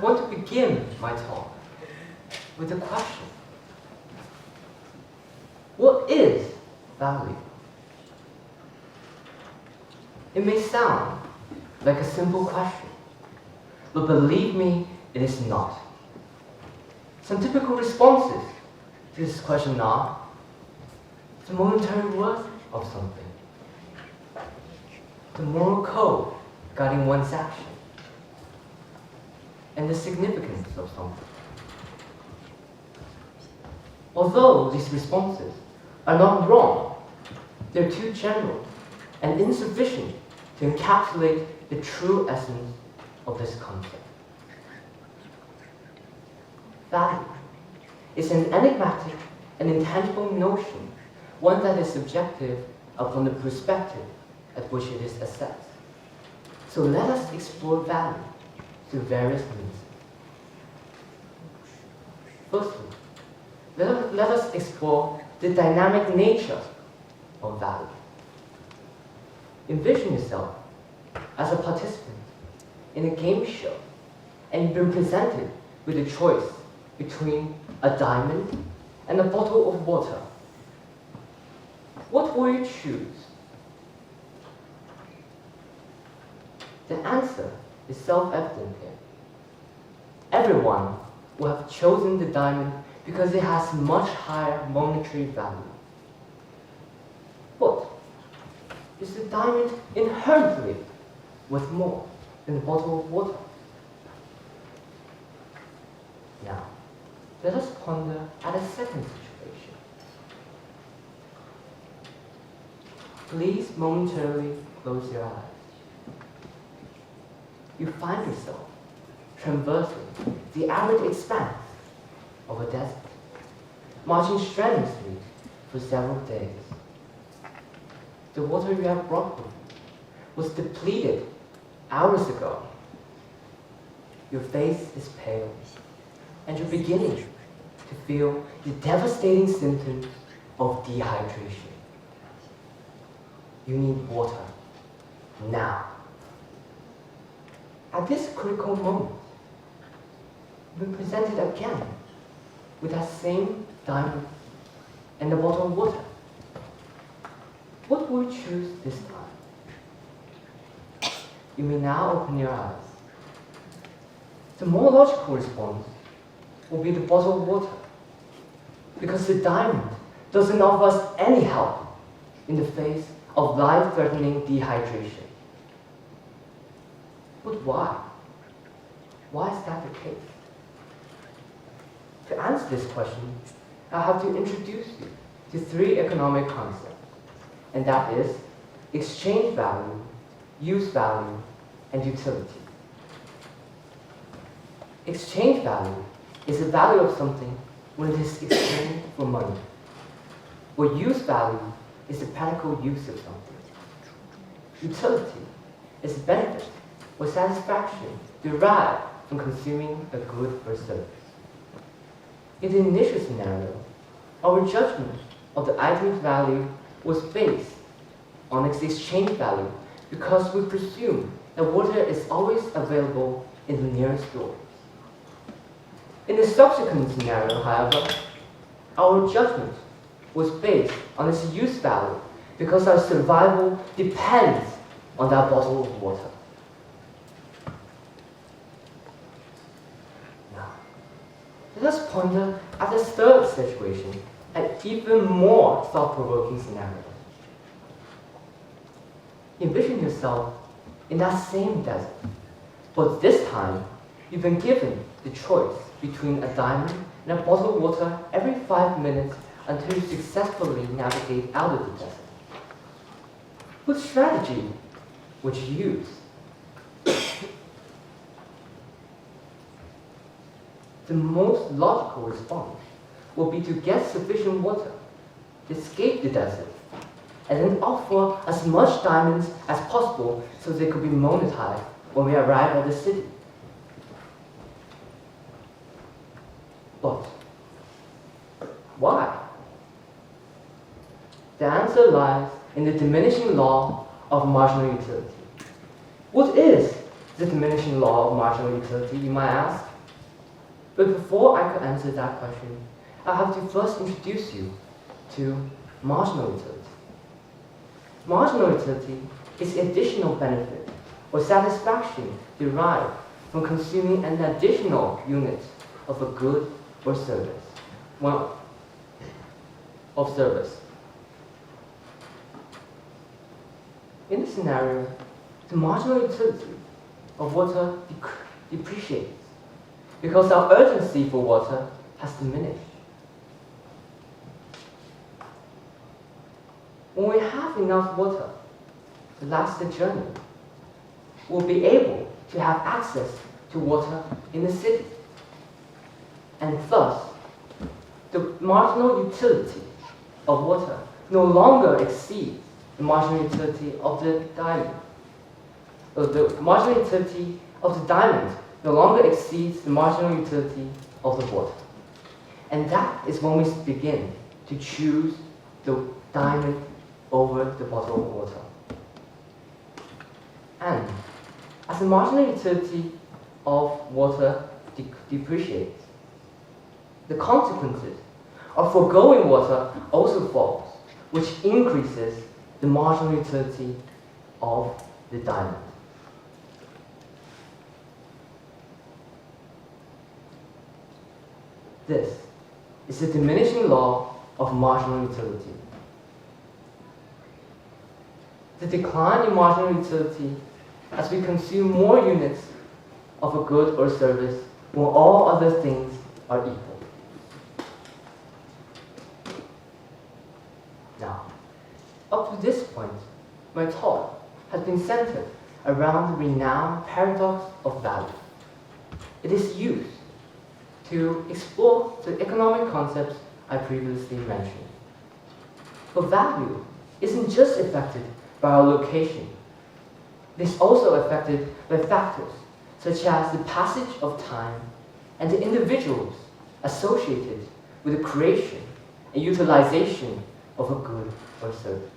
want to begin my talk with a question. What is value? It may sound like a simple question, but believe me, it is not. Some typical responses to this question are the momentary worth of something, the moral code guiding one's action, and the significance of something. Although these responses are not wrong, they're too general and insufficient to encapsulate the true essence of this concept. Value is an enigmatic and intangible notion, one that is subjective upon the perspective at which it is assessed. So let us explore value through various means. Firstly, let us explore the dynamic nature of value. Envision yourself as a participant in a game show, and you've been presented with a choice between a diamond and a bottle of water. What will you choose? The answer is self-evident here. Everyone will have chosen the diamond because it has much higher monetary value. But is the diamond inherently worth more than a bottle of water? Now, let us ponder at a second situation. Please momentarily close your eyes. You find yourself traversing the arid expanse of a desert, marching strenuously for several days. The water you have brought with you was depleted hours ago. Your face is pale, and you're beginning to feel the devastating symptoms of dehydration. You need water now. At this critical moment, you've been presented again with that same diamond and a bottle of water. What will you choose this time? You may now open your eyes. The more logical response will be the bottle of water, because the diamond doesn't offer us any help in the face of life-threatening dehydration. But why? Why is that the case? To answer this question, I have to introduce you to three economic concepts, and that is exchange value, use value, and utility. Exchange value is the value of something when it is exchanged for money, where use value is the practical use of something. Utility is the benefit or satisfaction derived from consuming a good or service. In the initial scenario, our judgment of the item's value was based on its exchange value because we presume that water is always available in the nearest stores. In the subsequent scenario, however, our judgment was based on its use value because our survival depends on that bottle of water. Now, let us ponder at the third situation, an even more thought-provoking scenario. Envision yourself in that same desert, but this time you've been given the choice between a diamond and a bottle of water every 5 minutes until you successfully navigate out of the desert. What strategy would you use? The most logical response will be to get sufficient water, escape the desert, and then offer as much diamonds as possible so they could be monetized when we arrive at the city. But why? The answer lies in the diminishing law of marginal utility. What is the diminishing law of marginal utility, you might ask? But before I could answer that question, I have to first introduce you to marginal utility. Marginal utility is additional benefit or satisfaction derived from consuming an additional unit of a good or service. In this scenario, the marginal utility of water depreciates because our urgency for water has diminished. When we have enough water to last the journey, we'll be able to have access to water in the city. And thus, the marginal utility of water no longer exceeds the marginal utility of the diamond. The marginal utility of the diamond no longer exceeds the marginal utility of the water. And that is when we begin to choose the diamond over the bottle of water. And as the marginal utility of water depreciates, the consequences of foregoing water also falls, which increases the marginal utility of the diamond. This is the diminishing law of marginal utility. The decline in marginal utility as we consume more units of a good or service when all other things are equal. Now, up to this point, my talk has been centered around the renowned paradox of value. It is used to explore the economic concepts I previously mentioned. But value isn't just affected by our location. It is also affected by factors such as the passage of time and the individuals associated with the creation and utilization of a good or service.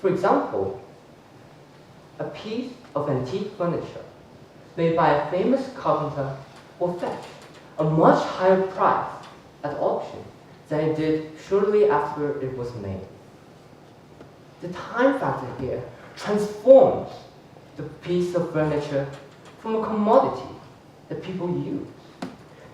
For example, a piece of antique furniture made by a famous carpenter will fetch a much higher price at auction than it did shortly after it was made. The time factor here transforms the piece of furniture from a commodity that people use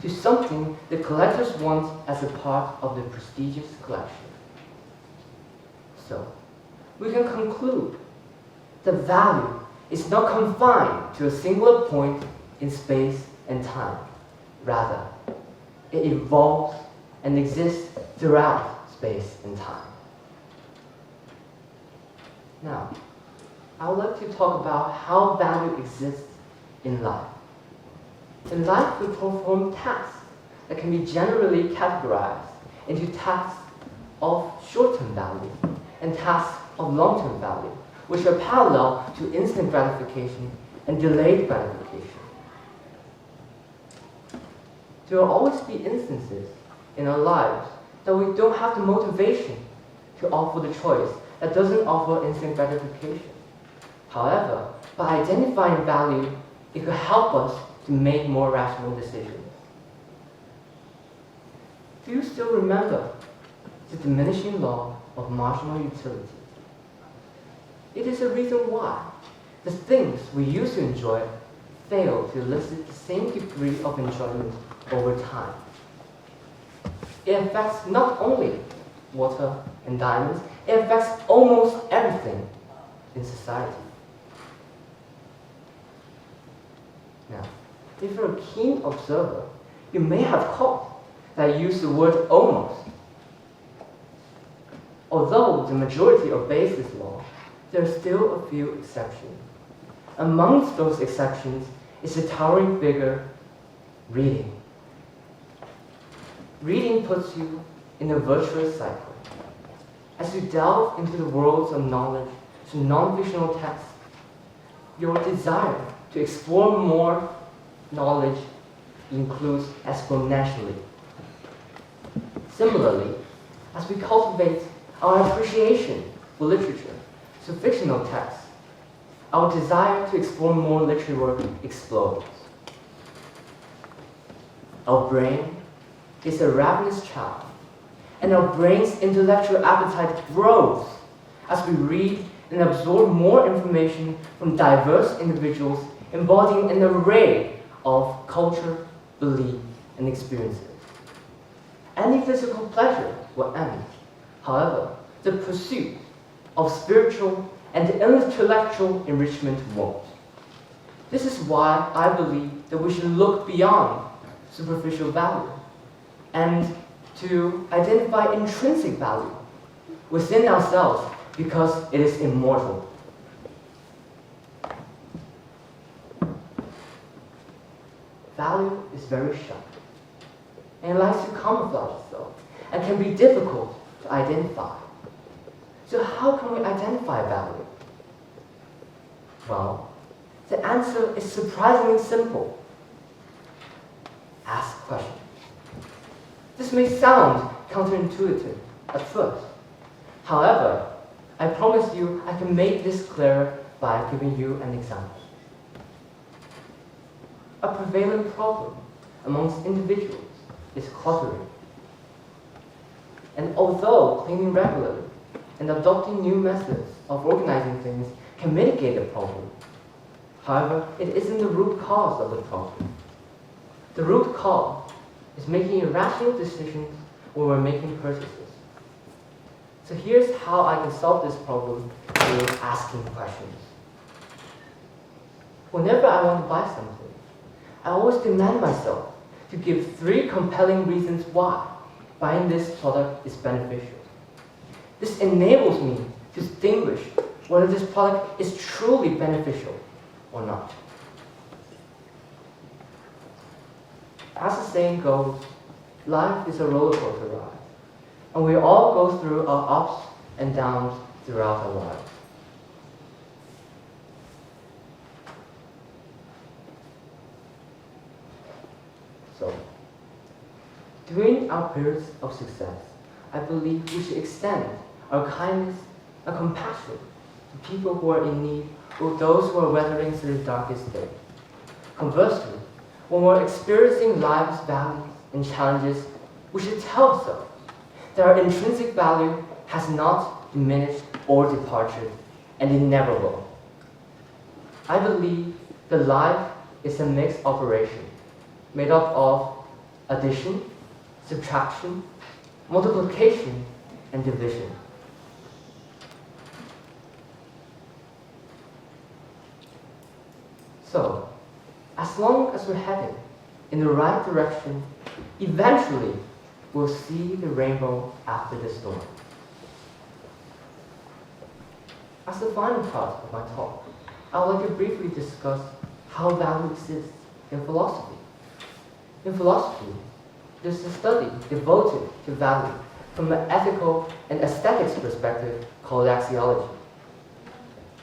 to something that collectors want as a part of their prestigious collection. So, we can conclude that value is not confined to a singular point in space and time. Rather, it evolves and exists throughout space and time. Now, I would like to talk about how value exists in life. In life, we perform tasks that can be generally categorized into tasks of short-term value and tasks of long-term value, which are parallel to instant gratification and delayed gratification. There will always be instances in our lives that we don't have the motivation to offer the choice that doesn't offer instant gratification. However, by identifying value, it could help us to make more rational decisions. Do you still remember the diminishing law of marginal utility? It is a reason why the things we used to enjoy fail to elicit the same degree of enjoyment over time. It affects not only water and diamonds, it affects almost everything in society. Now, if you're a keen observer, you may have caught that I use the word almost. Although the majority obeys this law, there are still a few exceptions. Amongst those exceptions is the towering figure, reading. Reading puts you in a virtuous cycle. As you delve into the worlds of knowledge through non-fictional texts, your desire to explore more knowledge increases exponentially. Similarly, as we cultivate our appreciation for literature through fictional texts, our desire to explore more literary work explodes. Our brain is a ravenous child, and our brain's intellectual appetite grows as we read and absorb more information from diverse individuals embodying an array of culture, belief, and experiences. Any physical pleasure will end. However, the pursuit of spiritual and intellectual enrichment won't. This is why I believe that we should look beyond superficial value and to identify intrinsic value within ourselves because it is immortal. Value is very sharp and it likes to camouflage itself and can be difficult to identify. So how can we identify value? Well, the answer is surprisingly simple. Ask questions. This may sound counterintuitive at first. However, I promise you I can make this clearer by giving you an example. A prevalent problem amongst individuals is cluttering. And although cleaning regularly and adopting new methods of organizing things can mitigate the problem, however, it isn't the root cause of the problem. The root cause is making irrational decisions when we're making purchases. So here's how I can solve this problem through asking questions. Whenever I want to buy something, I always demand myself to give 3 compelling reasons why buying this product is beneficial. This enables me to distinguish whether this product is truly beneficial or not. As the saying goes, life is a roller coaster ride, and we all go through our ups and downs throughout our lives. So, during our periods of success, I believe we should extend our kindness and compassion to people who are in need or those who are weathering through the darkest day. Conversely, when we're experiencing life's valleys and challenges, we should tell ourselves that our intrinsic value has not diminished or departed, and it never will. I believe that life is a mixed operation made up of addition, subtraction, multiplication, and division. So, as long as we're heading in the right direction, eventually we'll see the rainbow after the storm. As the final part of my talk, I would like to briefly discuss how value exists in philosophy. In philosophy, there's a study devoted to value from an ethical and aesthetics perspective called axiology.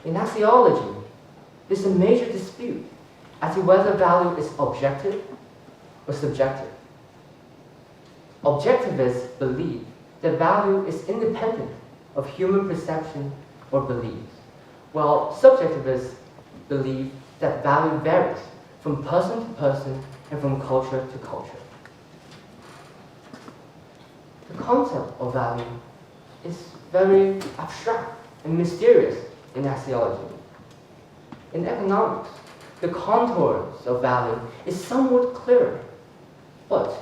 In axiology, there's a major dispute as to whether value is objective or subjective. Objectivists believe that value is independent of human perception or beliefs, while subjectivists believe that value varies from person to person and from culture to culture. The concept of value is very abstract and mysterious in axiology. In economics, the contours of value is somewhat clearer, but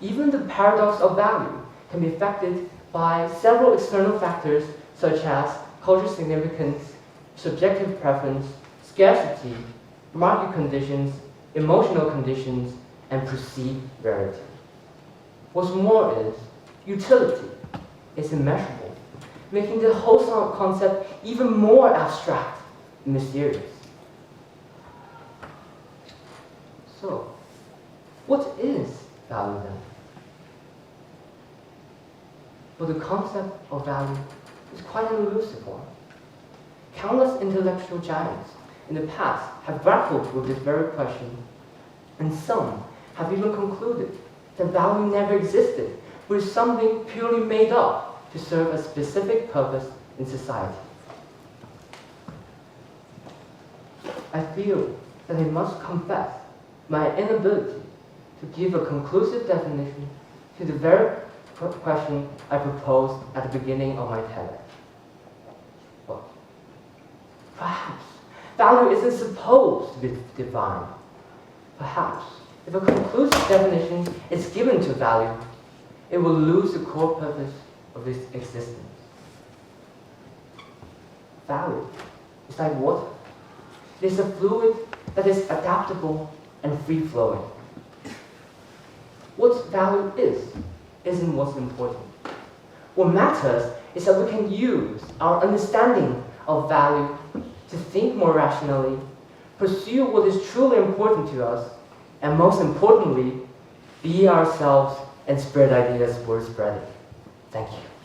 even the paradox of value can be affected by several external factors such as cultural significance, subjective preference, scarcity, market conditions, emotional conditions, and perceived rarity. What's more is, utility is immeasurable, making the whole concept even more abstract and mysterious. So, what is value then? Well, the concept of value is quite an elusive one. Countless intellectual giants in the past have grappled with this very question, and some have even concluded that value never existed, but is something purely made up to serve a specific purpose in society. I feel that I must confess my inability to give a conclusive definition to the very question I proposed at the beginning of my TEDx. Well, perhaps value isn't supposed to be defined. Perhaps if a conclusive definition is given to value, it will lose the core purpose of its existence. Value is like water. It is a fluid that is adaptable and free-flowing. What value isn't what's important. What matters is that we can use our understanding of value to think more rationally, pursue what is truly important to us, and most importantly, be ourselves and spread ideas worth spreading. Thank you.